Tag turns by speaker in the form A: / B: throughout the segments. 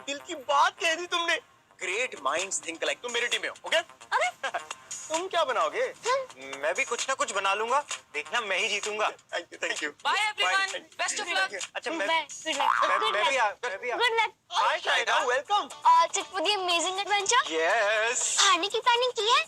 A: दिल की बात कह दी तुमने। Great minds think alike. तुम मेरी टीम में हो, ओके?
B: अरे
A: तुम क्या बनाओगे?
C: मैं भी कुछ ना कुछ बना लूंगा, देखना मैं ही जीतूंगा।
A: Thank you.
B: Bye everyone, best of luck.
C: अच्छा
B: गुड
C: मैं
B: लक
C: भी
B: good luck.
A: Hi Shaida, welcome.
B: All set for the amazing adventure.
A: Yes.
B: खाने की प्लानिंग की है?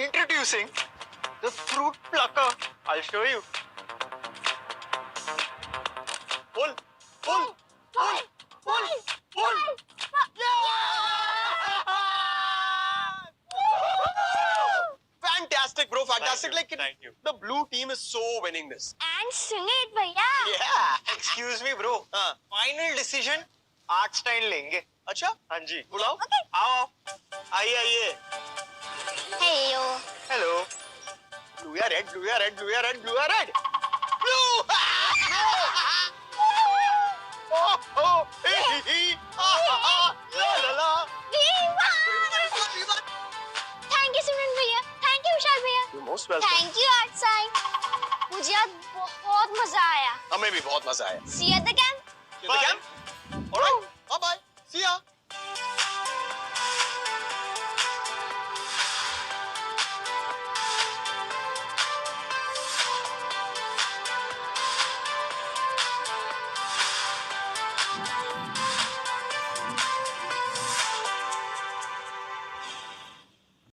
C: Introducing the fruit plucker. I'll show you.
A: Pull, pull, pull, pull, pull. Fantastic, bro. Fantastic. Like
C: Thank you.
A: the blue team is so winning this.
B: And sing it भैया।
A: Yeah.
C: Excuse me, bro.
A: हाँ.
C: Final decision art style लेंगे।
A: अच्छा?
C: हाँ जी।
A: बुलाओ।
B: Okay.
C: आओ। आइए आइए।
B: Hello.
C: Hello.
A: Blue या red, blue या red, blue या red, blue या red. Blue. Oh oh. La la la.
B: Thank you Simran भैया, थैंक यू विशाल भैया,
A: You're most welcome.
B: Thank you art sign. मुझे आज बहुत मजा आया।
A: हमें भी बहुत मजा आया।
B: See you at the camp.
A: See you at the camp. All right. Bye bye. See ya.